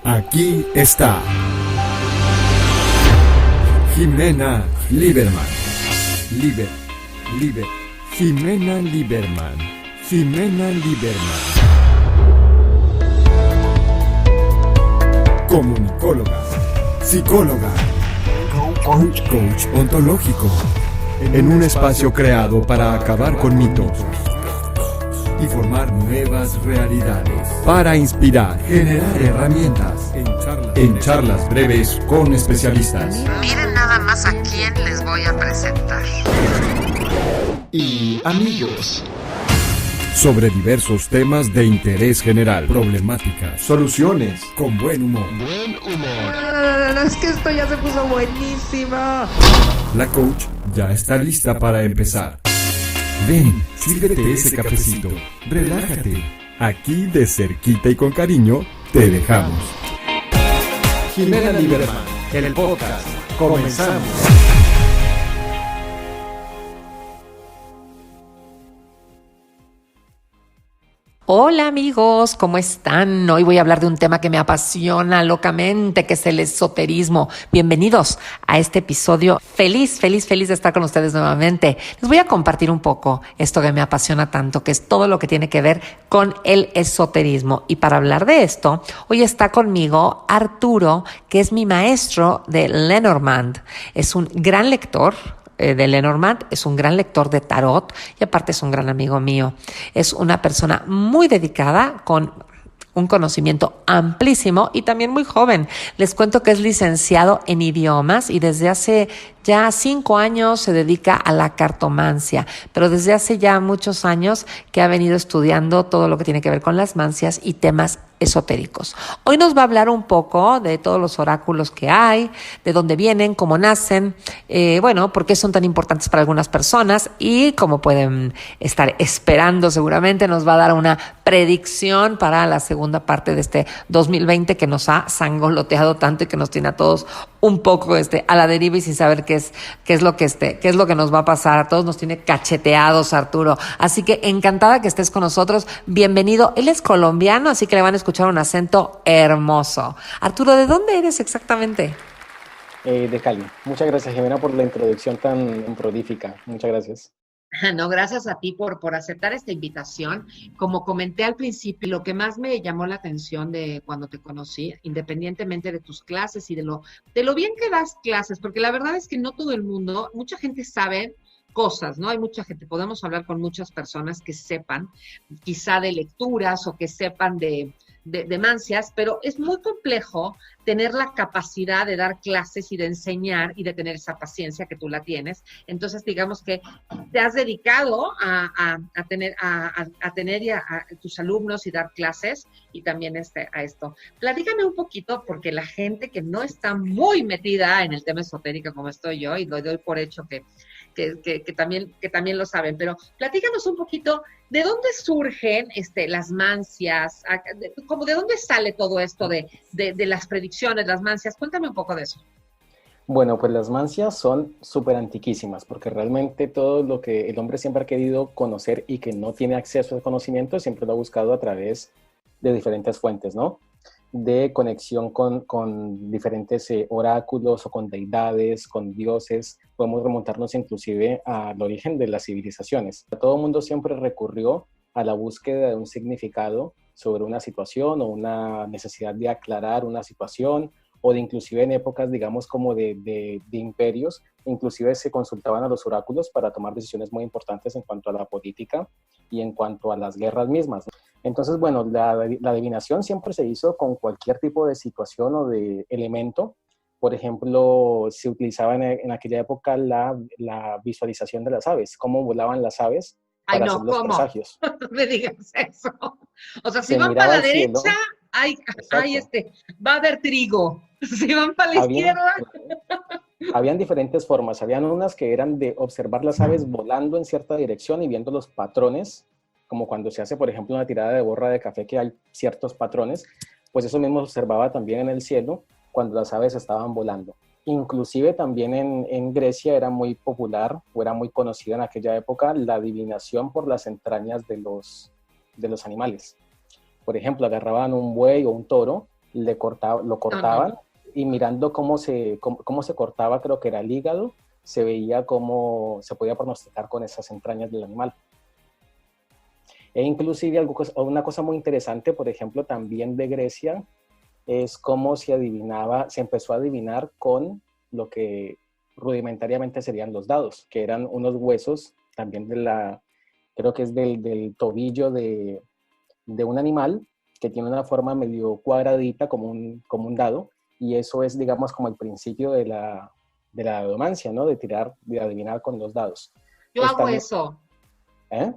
Aquí está Jimena Lieberman. Jimena Lieberman. Jimena Lieberman. Comunicóloga, psicóloga, coach ontológico, en un espacio creado para acabar con mitos y formar nuevas realidades, para inspirar, generar herramientas, en charlas breves con especialistas. Miren nada más a quién les voy a presentar. Y amigos. Sobre diversos temas de interés general, problemáticas, soluciones, con buen humor. No, es que esto ya se puso buenísimo. La coach ya está lista para empezar. Ven, sírvete ese cafecito, relájate. Aquí de cerquita y con cariño te dejamos. Jimena Lieberman, el podcast. Comenzamos. Hola amigos, ¿cómo están? Hoy voy a hablar de un tema que me apasiona locamente, que es el esoterismo. Bienvenidos a este episodio. Feliz de estar con ustedes nuevamente. Les voy a compartir un poco esto que me apasiona tanto, que es todo lo que tiene que ver con el esoterismo. Y para hablar de esto, hoy está conmigo Arturo, que es mi maestro de Lenormand. Es un gran lector de Lenormand, es un gran lector de tarot y aparte es un gran amigo mío. Es una persona muy dedicada, con un conocimiento amplísimo y también muy joven. Les cuento que es licenciado en idiomas y desde hace ya 5 años se dedica a la cartomancia, pero desde hace ya muchos años que ha venido estudiando todo lo que tiene que ver con las mancias y temas esotéricos. Hoy nos va a hablar un poco de todos los oráculos que hay, de dónde vienen, cómo nacen, por qué son tan importantes para algunas personas y como pueden estar esperando seguramente nos va a dar una predicción para la segunda parte de este 2020 que nos ha sangoloteado tanto y que nos tiene a todos un poco a la deriva y sin saber qué es lo que nos va a pasar. A todos nos tiene cacheteados, Arturo. Así que encantada que estés con nosotros. Bienvenido. Él es colombiano, así que le van a escuchar un acento hermoso. Arturo, ¿de dónde eres exactamente? De Cali. Muchas gracias, Jimena, por la introducción tan prolífica. Muchas gracias. No, gracias a ti por aceptar esta invitación. Como comenté al principio, lo que más me llamó la atención de cuando te conocí, independientemente de tus clases y de lo bien que das clases, porque la verdad es que no todo el mundo, mucha gente sabe cosas, ¿no? Hay mucha gente, podemos hablar con muchas personas que sepan quizá de lecturas o que sepan de mancias, pero es muy complejo tener la capacidad de dar clases y de enseñar y de tener esa paciencia que tú la tienes. Entonces, digamos que te has dedicado a tener a tus alumnos y dar clases y también a esto. Platícame un poquito, porque la gente que no está muy metida en el tema esotérico como estoy yo, y lo doy por hecho que también lo saben, pero platícanos un poquito de dónde surgen las mancias, de dónde sale todo esto de las predicciones, las mancias. Cuéntame un poco de eso. Bueno, pues las mancias son súper antiquísimas, porque realmente todo lo que el hombre siempre ha querido conocer y que no tiene acceso al conocimiento, siempre lo ha buscado a través de diferentes fuentes, ¿no? De conexión con diferentes oráculos o con deidades, con dioses. Podemos remontarnos inclusive al origen de las civilizaciones. Todo el mundo siempre recurrió a la búsqueda de un significado sobre una situación o una necesidad de aclarar una situación, o de inclusive en épocas, digamos, como de imperios, inclusive se consultaban a los oráculos para tomar decisiones muy importantes en cuanto a la política y en cuanto a las guerras mismas. Entonces, bueno, la adivinación siempre se hizo con cualquier tipo de situación o de elemento. Por ejemplo, se utilizaba en aquella época la visualización de las aves, cómo volaban las aves para hacer los presagios. No me digas eso. O sea, si van para la derecha, va a haber trigo. Si van para la izquierda. Habían diferentes formas. Habían unas que eran de observar las aves volando en cierta dirección y viendo los patrones, como cuando se hace, por ejemplo, una tirada de borra de café, que hay ciertos patrones, pues eso mismo se observaba también en el cielo cuando las aves estaban volando. Inclusive también en Grecia era muy popular, o era muy conocida en aquella época, la adivinación por las entrañas de los animales. Por ejemplo, agarraban un buey o un toro, lo No, no, cortaban no. y mirando cómo se cortaba, creo que era el hígado, se veía cómo se podía pronosticar con esas entrañas del animal. E inclusive una cosa muy interesante, por ejemplo, también de Grecia, es cómo se empezó a adivinar con lo que rudimentariamente serían los dados, que eran unos huesos también creo que es del tobillo de un animal que tiene una forma medio cuadradita como un dado, y eso es, digamos, como el principio de la dadomancia, ¿no? De adivinar con los dados. Yo Entonces hago también, eso, ¿eh?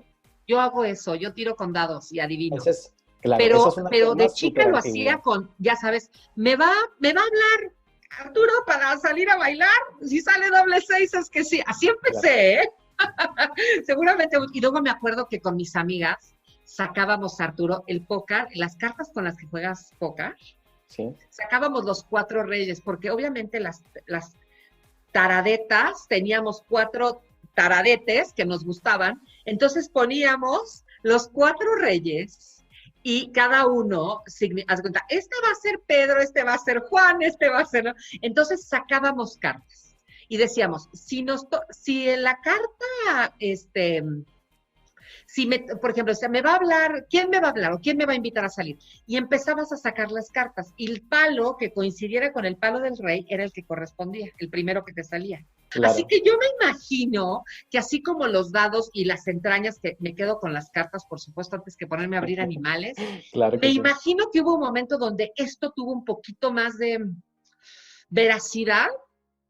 yo hago eso, yo tiro con dados y adivino. Entonces, claro, esa Pero, es una pero forma de chica súper lo hacía antigua. con, ya sabes, me va a hablar Arturo para salir a bailar. Si sale doble seis es que sí. Así Claro, empecé, ¿eh? Seguramente. Y luego me acuerdo que con mis amigas sacábamos, Arturo, el póker, las cartas con las que juegas póker, sí, sacábamos los cuatro reyes, porque obviamente las taradetas, teníamos cuatro taradetes que nos gustaban, entonces poníamos los cuatro reyes y cada uno, haz cuenta, este va a ser Pedro, este va a ser Juan, este va a ser, ¿no? Entonces sacábamos cartas y decíamos, si en la carta, por ejemplo, o sea, me va a hablar, ¿quién me va a hablar o quién me va a invitar a salir? Y empezabas a sacar las cartas y el palo que coincidiera con el palo del rey era el que correspondía, el primero que te salía. Así claro, que yo me imagino que así como los dados y las entrañas, que me quedo con las cartas, por supuesto, antes que ponerme a abrir animales, claro me que sí. imagino que hubo un momento donde esto tuvo un poquito más de veracidad,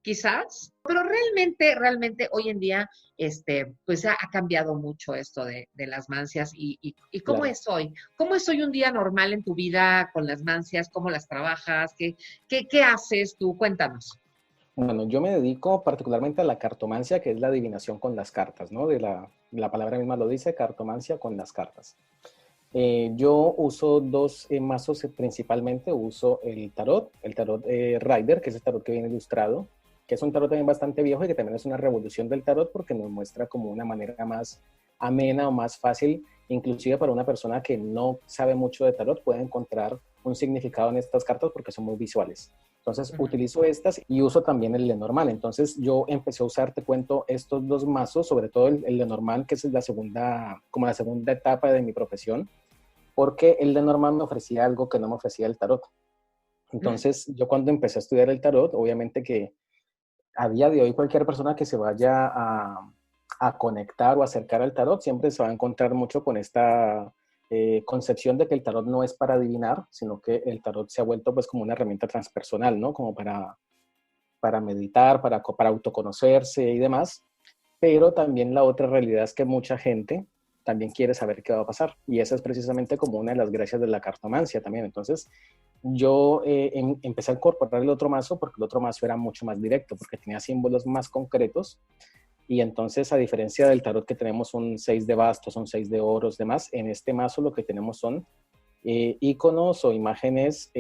quizás, pero realmente hoy en día, pues ha cambiado mucho esto de las mancias y cómo Claro. es hoy. ¿Cómo es hoy un día normal en tu vida con las mancias? ¿Cómo las trabajas? ¿Qué haces tú? Cuéntanos. Bueno, yo me dedico particularmente a la cartomancia, que es la adivinación con las cartas, ¿no? La palabra misma lo dice, cartomancia con las cartas. Yo uso dos mazos principalmente. Uso el tarot Rider, que es el tarot que viene ilustrado, que es un tarot también bastante viejo y que también es una revolución del tarot porque nos muestra como una manera más amena o más fácil, inclusive para una persona que no sabe mucho de tarot, puede encontrar un significado en estas cartas porque son muy visuales. Entonces Uh -huh. utilizo estas y uso también el Lenormand. Entonces yo empecé a usar, te cuento, estos dos mazos, sobre todo el Lenormand, que es como la segunda etapa de mi profesión, porque el Lenormand me ofrecía algo que no me ofrecía el tarot. Entonces yo cuando empecé a estudiar el tarot, obviamente que a día de hoy cualquier persona que se vaya a conectar o acercar al tarot siempre se va a encontrar mucho con esta concepción de que el tarot no es para adivinar, sino que el tarot se ha vuelto pues como una herramienta transpersonal, ¿no? Como para meditar, para autoconocerse y demás. Pero también la otra realidad es que mucha gente también quiere saber qué va a pasar. Y esa es precisamente como una de las gracias de la cartomancia también. Entonces, yo empecé a incorporar el otro mazo porque el otro mazo era mucho más directo, porque tenía símbolos más concretos. Y entonces, a diferencia del tarot que tenemos un 6 de bastos, un 6 de oros, demás, en este mazo lo que tenemos son iconos o imágenes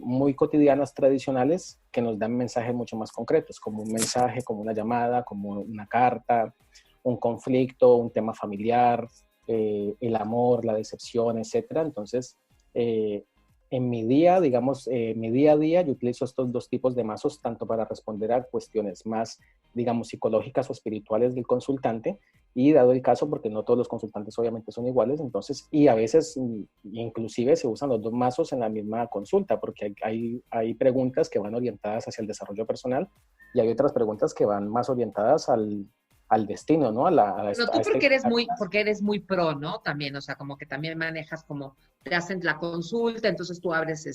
muy cotidianas, tradicionales, que nos dan mensajes mucho más concretos, como un mensaje, como una llamada, como una carta, un conflicto, un tema familiar, el amor, la decepción, etcétera. Entonces, en mi día, digamos, mi día a día, yo utilizo estos dos tipos de mazos tanto para responder a cuestiones más, digamos, psicológicas o espirituales del consultante, y dado el caso, porque no todos los consultantes obviamente son iguales, entonces, y a veces inclusive se usan los dos mazos en la misma consulta, porque hay preguntas que van orientadas hacia el desarrollo personal y hay otras preguntas que van más orientadas al destino, ¿no? Bueno, tú porque eres muy pro, ¿no? También, o sea, como que también manejas como te hacen la consulta, entonces tú abres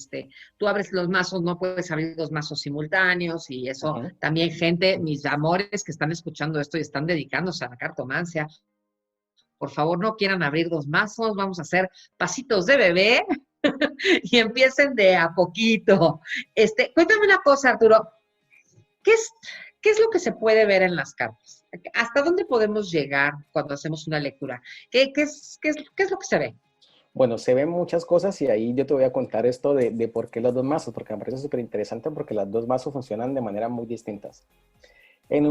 los mazos, no puedes abrir dos mazos simultáneos y eso Uh-huh. también gente, mis amores que están escuchando esto y están dedicándose a la cartomancia, por favor no quieran abrir dos mazos, vamos a hacer pasitos de bebé y empiecen de a poquito. Cuéntame una cosa, Arturo, ¿qué es, ¿qué es lo que se puede ver en las cartas? ¿Hasta dónde podemos llegar cuando hacemos una lectura? ¿Qué es lo que se ve? Bueno, se ven muchas cosas y ahí yo te voy a contar esto de por qué los dos mazos, porque me parece súper interesante porque las dos mazos funcionan de manera muy distintas. En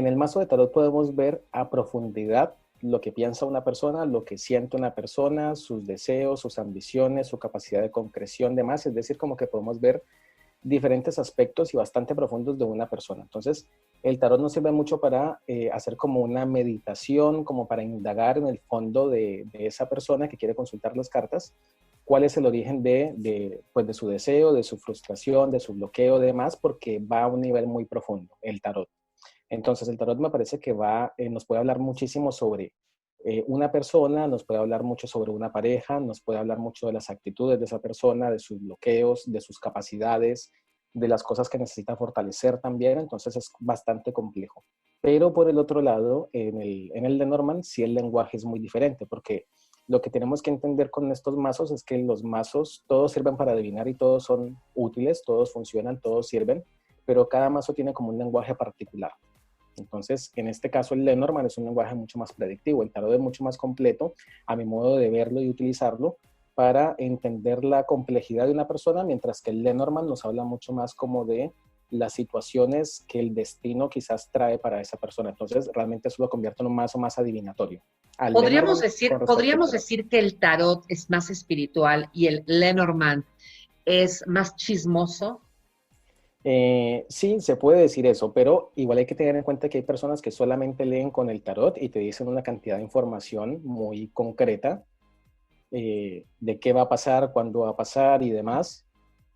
el mazo de tarot podemos ver a profundidad lo que piensa una persona, lo que siente una persona, sus deseos, sus ambiciones, su capacidad de concreción, demás. Es decir, como que podemos ver diferentes aspectos y bastante profundos de una persona. Entonces, el tarot nos sirve mucho para hacer como una meditación, como para indagar en el fondo de esa persona que quiere consultar las cartas, cuál es el origen pues de su deseo, de su frustración, de su bloqueo, demás, porque va a un nivel muy profundo, el tarot. Entonces, el tarot me parece que nos puede hablar muchísimo sobre una persona, nos puede hablar mucho sobre una pareja, nos puede hablar mucho de las actitudes de esa persona, de sus bloqueos, de sus capacidades, de las cosas que necesita fortalecer también. Entonces, es bastante complejo. Pero por el otro lado, en el Lenormand, sí el lenguaje es muy diferente, porque lo que tenemos que entender con estos mazos es que los mazos todos sirven para adivinar y todos son útiles, todos funcionan, todos sirven, pero cada mazo tiene como un lenguaje particular. Entonces, en este caso, el Lenormand es un lenguaje mucho más predictivo, el tarot es mucho más completo, a mi modo de verlo y utilizarlo, para entender la complejidad de una persona, mientras que el Lenormand nos habla mucho más como de las situaciones que el destino quizás trae para esa persona. Entonces, realmente eso lo convierte en un mazo más adivinatorio. Podríamos decir que el tarot es más espiritual y el Lenormand es más chismoso. Sí, se puede decir eso, pero igual hay que tener en cuenta que hay personas que solamente leen con el tarot y te dicen una cantidad de información muy concreta de qué va a pasar, cuándo va a pasar y demás.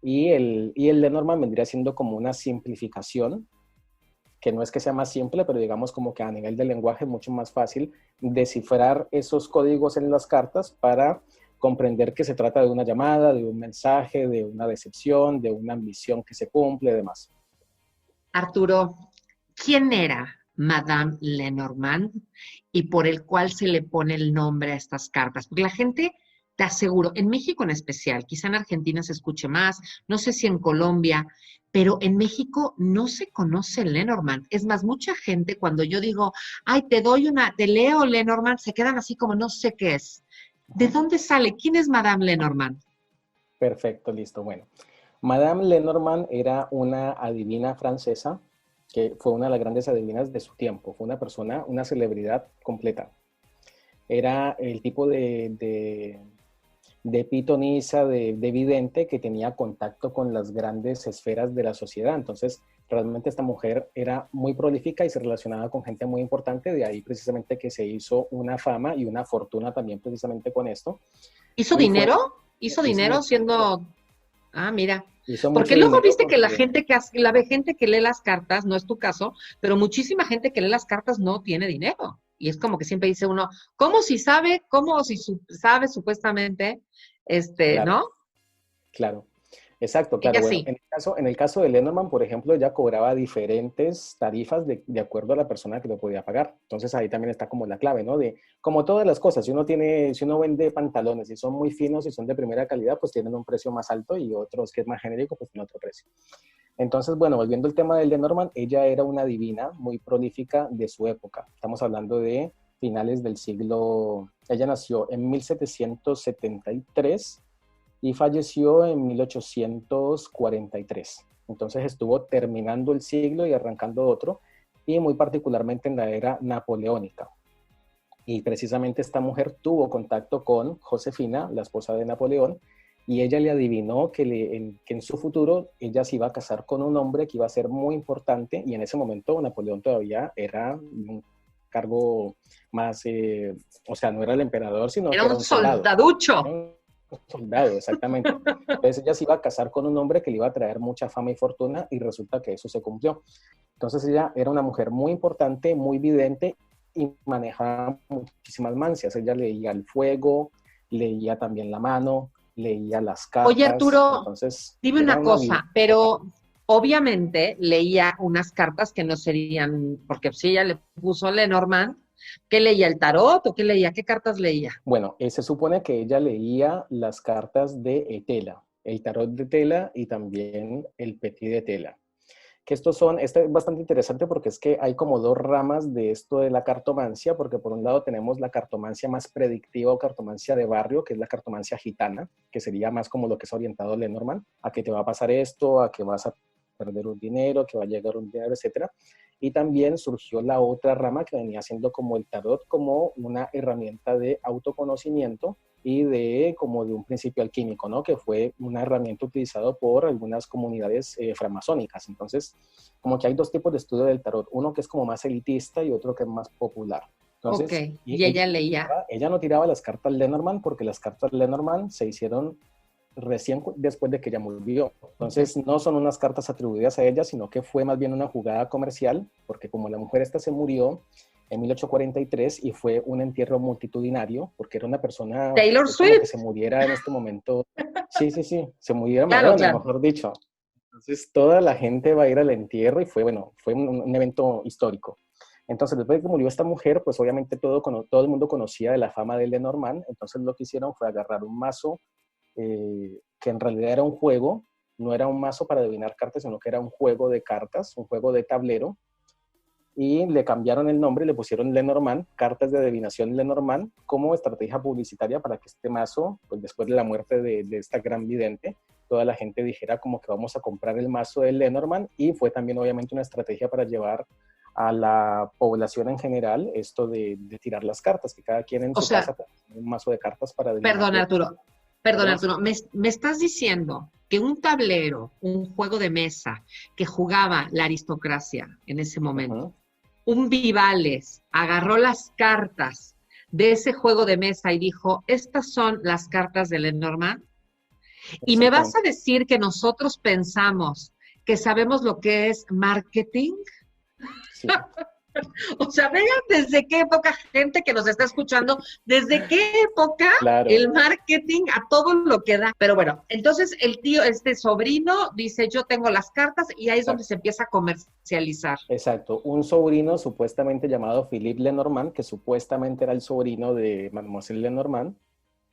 Y el Lenormand vendría siendo como una simplificación, que no es que sea más simple, pero digamos como que a nivel de lenguaje es mucho más fácil descifrar esos códigos en las cartas para comprender que se trata de una llamada, de un mensaje, de una decepción, de una ambición que se cumple, demás. Arturo, ¿quién era Madame Lenormand y por el cual se le pone el nombre a estas cartas? Porque la gente, te aseguro, en México en especial, quizá en Argentina se escuche más, no sé si en Colombia, pero en México no se conoce Lenormand. Es más, mucha gente cuando yo digo, ay, te leo Lenormand, se quedan así como no sé qué es. ¿De dónde sale? ¿Quién es Madame Lenormand? Perfecto, listo. Bueno, Madame Lenormand era una adivina francesa que fue una de las grandes adivinas de su tiempo. Fue una persona, una celebridad completa. Era el tipo de pitonisa, de vidente que tenía contacto con las grandes esferas de la sociedad. Entonces, realmente esta mujer era muy prolífica y se relacionaba con gente muy importante, de ahí precisamente que se hizo una fama y una fortuna también precisamente con esto. ¿Hizo dinero? ¿Hizo dinero siendo...? Ah, mira. Porque luego viste que la gente gente que lee las cartas, no es tu caso, pero muchísima gente que lee las cartas no tiene dinero. Y es como que siempre dice uno, ¿cómo si sabe? ¿Cómo si sabe supuestamente? Claro, ¿No? claro. Exacto, claro. Bueno, Sí. en el caso de Lenormand, por ejemplo, ella cobraba diferentes tarifas de acuerdo a la persona que lo podía pagar. Entonces ahí también está como la clave, ¿no? De como todas las cosas, si uno vende pantalones y son muy finos y son de primera calidad, pues tienen un precio más alto y otros que es más genérico, pues tienen otro precio. Entonces, bueno, volviendo al tema del Lenormand, ella era una divina muy prolífica de su época. Estamos hablando de finales del siglo... Ella nació en 1773 y falleció en 1843. Entonces estuvo terminando el siglo y arrancando otro, y muy particularmente en la era napoleónica. Y precisamente esta mujer tuvo contacto con Josefina, la esposa de Napoleón, y ella le adivinó que en su futuro ella se iba a casar con un hombre que iba a ser muy importante, y en ese momento Napoleón todavía era un cargo más, o sea, no era el emperador, sino era que era un un soldado. soldaducho. Un soldado, exactamente. Entonces ella se iba a casar con un hombre que le iba a traer mucha fama y fortuna, y resulta que eso se cumplió. Entonces ella era una mujer muy importante, muy vidente, y manejaba muchísimas mancias. Ella leía el fuego, leía también la mano, leía las cartas. Oye, Arturo, entonces, dime una cosa, pero obviamente leía unas cartas que no serían, porque si ella le puso Lenormand, ¿qué leía? ¿El tarot o qué leía? ¿Qué cartas leía? Bueno, se supone que ella leía las cartas de Tela, el tarot de Tela y también el Petit de Tela. Que este es bastante interesante porque es que hay como dos ramas de esto de la cartomancia, porque por un lado tenemos la cartomancia más predictiva o cartomancia de barrio, que es la cartomancia gitana, que sería más como lo que es orientado a Lenormand, a que te va a pasar esto, a que vas a perder un dinero, que va a llegar un dinero, etcétera. y también surgió la otra rama que venía siendo como el tarot, como una herramienta de autoconocimiento y como de un principio alquímico, ¿no? Que fue una herramienta utilizada por algunas comunidades framasónicas. Entonces, como que hay dos tipos de estudio del tarot, uno que es como más elitista y otro que es más popular. Entonces, Ok, y ella leía. Ella no tiraba las cartas Lenormand porque las cartas Lenormand se hicieron recién después de que ella murió. Entonces, no son unas cartas atribuidas a ella, sino que fue más bien una jugada comercial, porque como la mujer esta se murió en 1843 y fue un entierro multitudinario, porque era una persona Taylor como Swift. que se muriera en este momento. Sí, sí, sí, se muriera Claro, Madonna, claro. mejor dicho. Entonces, toda la gente va a ir al entierro y fue, bueno, fue un evento histórico. Entonces, después de que murió esta mujer, pues obviamente todo el mundo conocía de la fama de Lenormand. Entonces, lo que hicieron fue agarrar un mazo que en realidad era un juego, no era un mazo para adivinar cartas, sino que era un juego de cartas, un juego de tablero, y le cambiaron el nombre, le pusieron Lenormand, cartas de adivinación Lenormand, como estrategia publicitaria para que este mazo, pues después de la muerte de esta gran vidente, toda la gente dijera como que vamos a comprar el mazo de Lenormand, y fue también obviamente una estrategia para llevar a la población en general esto de tirar las cartas, que cada quien en O su sea, casa tiene un mazo de cartas para adivinar. perdón, Arturo, me estás diciendo que un tablero, un juego de mesa que jugaba la aristocracia en ese momento, un Vivales agarró las cartas de ese juego de mesa y dijo, estas son las cartas de Lenormand, y me vas a decir que nosotros pensamos que sabemos lo que es marketing. Sí. O sea, vean desde qué época, gente que nos está escuchando, desde qué época Claro. el marketing a todo lo que da. Pero bueno, entonces el tío, este sobrino, dice, yo tengo las cartas, y ahí es donde se empieza a comercializar. Exacto. Un sobrino supuestamente llamado Philippe Lenormand, que supuestamente era el sobrino de Mademoiselle Lenormand.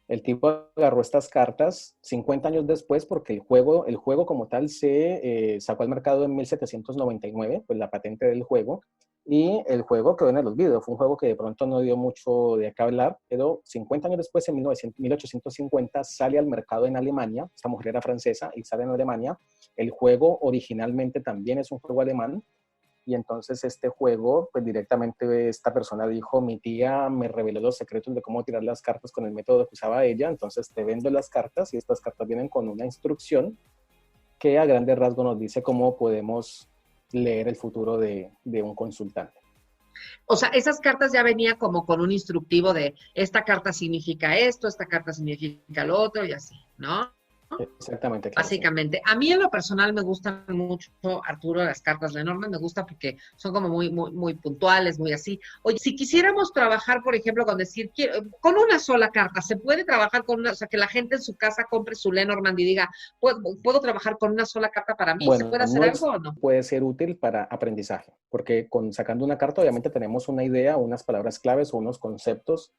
El tipo agarró estas cartas 50 años después porque el juego como tal se sacó al mercado en 1799, pues la patente del juego, y el juego quedó en el olvido. Fue un juego que de pronto no dio mucho de qué hablar, pero 50 años después, en 1850, sale al mercado en Alemania. Esta mujer era francesa y sale en Alemania. El juego originalmente también es un juego alemán. Y entonces este juego, pues directamente esta persona dijo, mi tía me reveló los secretos de cómo tirar las cartas con el método que usaba ella, entonces te vendo las cartas, y estas cartas vienen con una instrucción que a grandes rasgos nos dice cómo podemos leer el futuro de un consultante. O sea, esas cartas ya venía como con un instructivo de esta carta significa esto, esta carta significa lo otro, y así, ¿no? Exactamente. Claro, básicamente. Sí. A mí en lo personal me gustan mucho, Arturo, las cartas Lenormand, me gusta porque son como muy puntuales, muy así. Oye, si quisiéramos trabajar, por ejemplo, con decir, con una sola carta, ¿se puede trabajar con una, o sea, que la gente en su casa compre su Lenormand y diga, ¿puedo trabajar con una sola carta para mí? Bueno, ¿Se puede hacer algo o no? Puede ser útil para aprendizaje, porque sacando una carta obviamente tenemos una idea, unas palabras claves o unos conceptos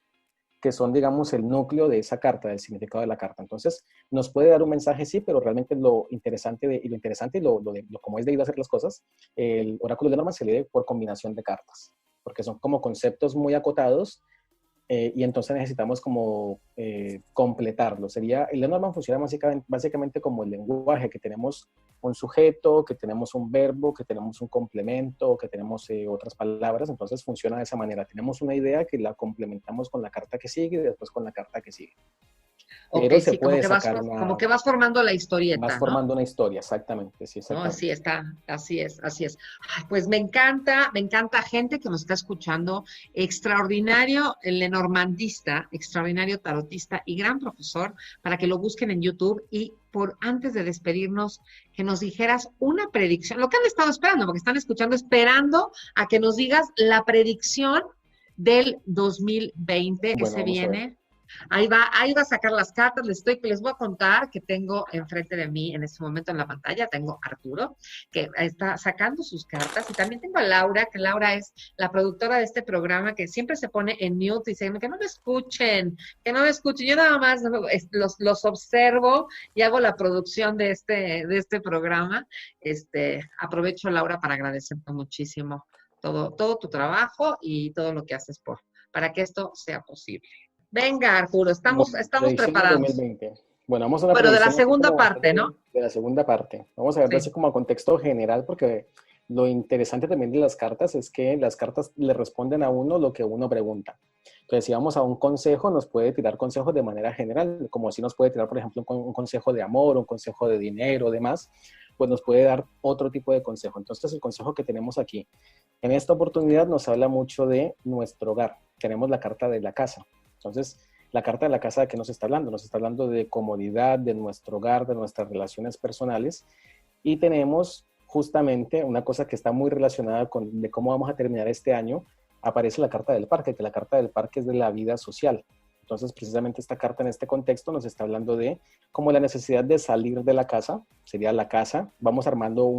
que son, digamos, el núcleo de esa carta, del significado de la carta. Entonces, nos puede dar un mensaje, sí, pero realmente lo interesante y como es debido a hacer las cosas, el oráculo de Lenormand se lee por combinación de cartas, porque son como conceptos muy acotados, y entonces necesitamos como completarlo. El Lenormand funciona básicamente como el lenguaje, que tenemos un sujeto, que tenemos un verbo, que tenemos un complemento, que tenemos otras palabras. Entonces funciona de esa manera. Tenemos una idea que la complementamos con la carta que sigue y después con la carta que sigue. Pero se puede sacar como que vas formando la historieta, vas formando una historia, exactamente. Sí, exactamente. No, así está, así es. Ay, pues me encanta gente que nos está escuchando, extraordinario lenormandista, extraordinario tarotista y gran profesor, para que lo busquen en YouTube. Y antes de despedirnos, que nos dijeras una predicción, lo que han estado esperando, porque están esperando a que nos digas la predicción del 2020 que se viene. Ahí va a sacar las cartas. Les voy a contar que tengo enfrente de mí en este momento en la pantalla, tengo a Arturo, que está sacando sus cartas, y también tengo a Laura, que Laura es la productora de este programa, que siempre se pone en mute diciendo que no me escuchen, yo nada más los observo y hago la producción de este programa. Aprovecho, Laura, para agradecerte muchísimo todo tu trabajo y todo lo que haces para que esto sea posible. Venga, Arturo, estamos preparados. 2020. Bueno, Pero de la segunda parte, ¿no? De la segunda parte. Vamos a ver así como a contexto general, porque Lo interesante también de las cartas es que las cartas le responden a uno lo que uno pregunta. Entonces, si vamos a un consejo, nos puede tirar consejos de manera general, como si nos puede tirar, por ejemplo, un consejo de amor, un consejo de dinero, demás, pues nos puede dar otro tipo de consejo. Entonces, el consejo que tenemos aquí, en esta oportunidad nos habla mucho de nuestro hogar. Tenemos la carta de la casa. Entonces, la carta de la casa, ¿de qué nos está hablando? Nos está hablando de comodidad, de nuestro hogar, de nuestras relaciones personales. Y tenemos justamente una cosa que está muy relacionada con de cómo vamos a terminar este año. Aparece la carta del parque, que la carta del parque es de la vida social. Entonces, precisamente esta carta en este contexto nos está hablando de como la necesidad de salir de la casa, sería la casa. Vamos armando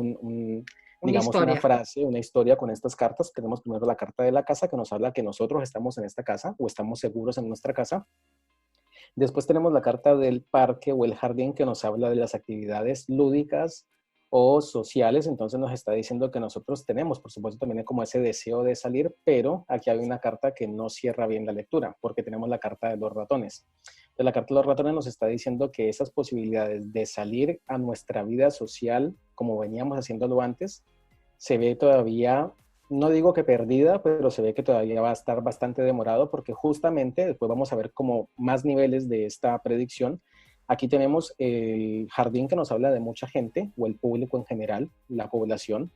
digamos, una frase, una historia con estas cartas. Tenemos primero la carta de la casa, que nos habla que nosotros estamos en esta casa o estamos seguros en nuestra casa. Después tenemos la carta del parque o el jardín, que nos habla de las actividades lúdicas o sociales. Entonces nos está diciendo que nosotros tenemos, por supuesto, también como ese deseo de salir, pero aquí hay una carta que no cierra bien la lectura, porque tenemos la carta de los ratones. Entonces, la carta de los ratones nos está diciendo que esas posibilidades de salir a nuestra vida social, como veníamos haciéndolo antes, se ve todavía, no digo que perdida, pero se ve que todavía va a estar bastante demorado, porque justamente después vamos a ver como más niveles de esta predicción. Aquí tenemos el jardín, que nos habla de mucha gente, o el público en general, la población,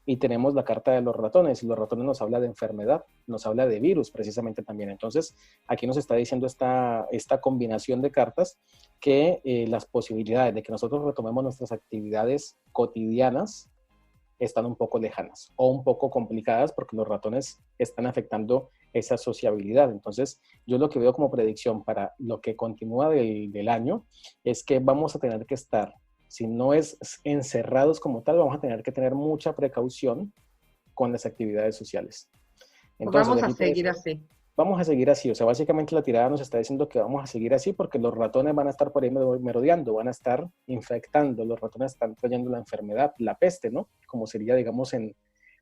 y tenemos la carta de los ratones, y los ratones nos habla de enfermedad, nos habla de virus precisamente también. Entonces, aquí nos está diciendo esta combinación de cartas que las posibilidades de que nosotros retomemos nuestras actividades cotidianas están un poco lejanas o un poco complicadas, porque los ratones están afectando esa sociabilidad. Entonces, yo lo que veo como predicción para lo que continúa del año es que vamos a tener que estar, si no es encerrados como tal, vamos a tener que tener mucha precaución con las actividades sociales. Entonces, vamos a seguir así. Vamos a seguir así. O sea, básicamente la tirada nos está diciendo que vamos a seguir así porque los ratones van a estar por ahí merodeando, van a estar infectando. Los ratones están trayendo la enfermedad, la peste, ¿no? Como sería, digamos, en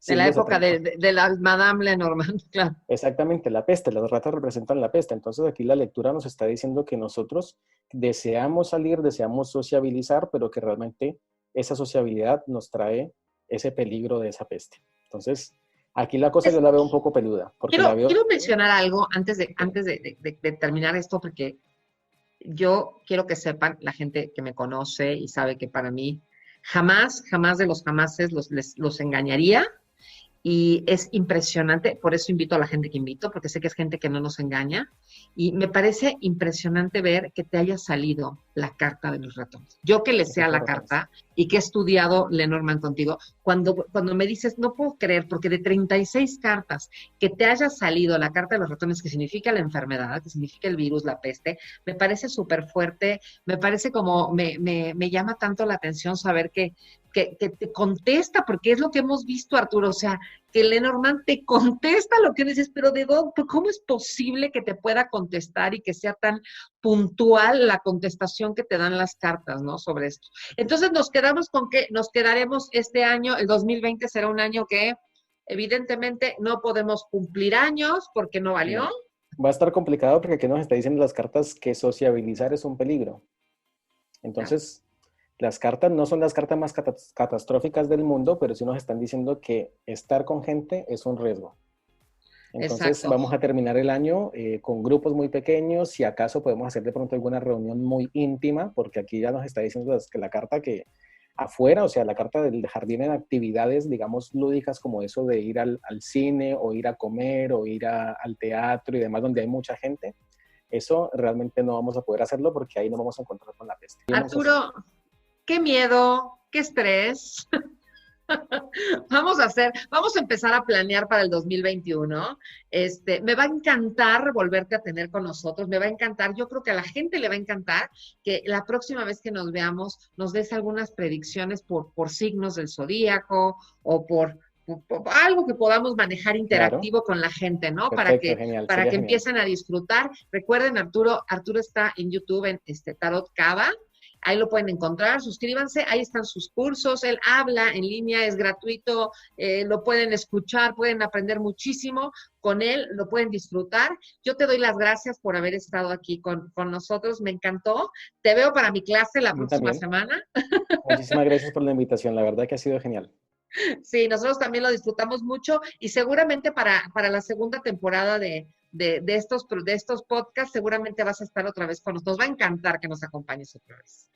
la época de la Madame Lenormand, claro. Exactamente, la peste. Las ratas representan la peste. Entonces aquí la lectura nos está diciendo que nosotros deseamos salir, deseamos sociabilizar, pero que realmente esa sociabilidad nos trae ese peligro de esa peste. Entonces, aquí la cosa yo la veo un poco peluda. Porque quiero mencionar algo antes de terminar esto, porque yo quiero que sepan, la gente que me conoce y sabe que para mí jamás de los jamases los engañaría. Y es impresionante, por eso invito a la gente que invito, porque sé que es gente que no nos engaña, y me parece impresionante ver que te haya salido la carta de los ratones. Yo que le sea la carta y que he estudiado Lenormand contigo, cuando me dices, no puedo creer, porque de 36 cartas, que te haya salido la carta de los ratones, que significa la enfermedad, que significa el virus, la peste, me parece súper fuerte, me parece como, me llama tanto la atención saber que te contesta, porque es lo que hemos visto, Arturo, o sea, que Lenormand te contesta lo que dices, pero ¿de dónde? ¿Cómo es posible que te pueda contestar y que sea tan puntual la contestación que te dan las cartas, ¿no? Sobre esto. Entonces nos quedamos con que nos quedaremos este año, el 2020 será un año que evidentemente no podemos cumplir años porque no valió. Va a estar complicado porque aquí nos está diciendo las cartas que sociabilizar es un peligro. Entonces, las cartas no son las cartas más catastróficas del mundo, pero sí nos están diciendo que estar con gente es un riesgo. Entonces, vamos a terminar el año con grupos muy pequeños. Si acaso podemos hacer de pronto alguna reunión muy íntima, porque aquí ya nos está diciendo que la carta que afuera, o sea, la carta del jardín en actividades, digamos, lúdicas, como eso de ir al cine o ir a comer o ir al teatro y demás, donde hay mucha gente, eso realmente no vamos a poder hacerlo porque ahí no vamos a encontrar con la peste. Arturo, qué miedo, qué estrés. Vamos a empezar a planear para el 2021. Me va a encantar volverte a tener con nosotros, me va a encantar, yo creo que a la gente le va a encantar que la próxima vez que nos veamos nos des algunas predicciones por signos del zodíaco o por algo que podamos manejar interactivo con la gente, ¿no? Perfecto, para que empiecen a disfrutar. Recuerden, Arturo está en YouTube en Tarot Cava. Ahí lo pueden encontrar, suscríbanse, ahí están sus cursos, él habla en línea, es gratuito, lo pueden escuchar, pueden aprender muchísimo con él, lo pueden disfrutar. Yo te doy las gracias por haber estado aquí con nosotros, me encantó. Te veo para mi clase la próxima semana. Muchísimas gracias por la invitación, la verdad que ha sido genial. Sí, nosotros también lo disfrutamos mucho y seguramente para la segunda temporada de estos podcasts, seguramente vas a estar otra vez con nosotros. Nos va a encantar que nos acompañes otra vez.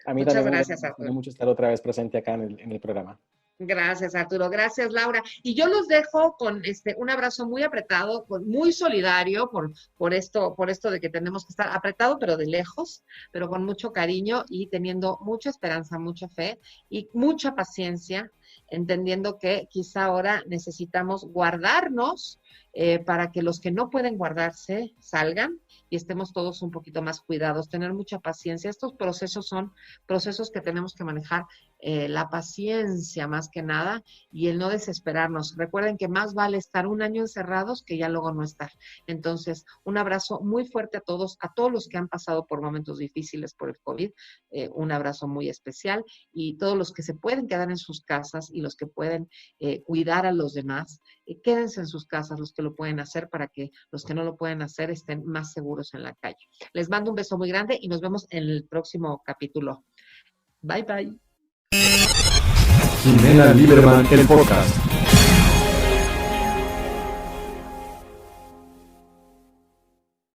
A mí Muchas también me gracias, emociona Arturo. mucho estar otra vez presente acá en el programa. Gracias, Arturo. Gracias, Laura. Y yo los dejo con un abrazo muy apretado, muy solidario por esto de que tenemos que estar apretado, pero de lejos, pero con mucho cariño y teniendo mucha esperanza, mucha fe y mucha paciencia, entendiendo que quizá ahora necesitamos guardarnos para que los que no pueden guardarse salgan y estemos todos un poquito más cuidados, tener mucha paciencia. Estos procesos son procesos que tenemos que manejar, la paciencia más que nada y el no desesperarnos. Recuerden que más vale estar un año encerrados que ya luego no estar. Entonces, un abrazo muy fuerte a todos los que han pasado por momentos difíciles por el COVID, un abrazo muy especial y todos los que se pueden quedar en sus casas y los que pueden cuidar a los demás, quédense en sus casas los que lo pueden hacer para que los que no lo pueden hacer estén más seguros en la calle. Les mando un beso muy grande y nos vemos en el próximo capítulo. Bye, bye. Jimena Lieberman, el podcast.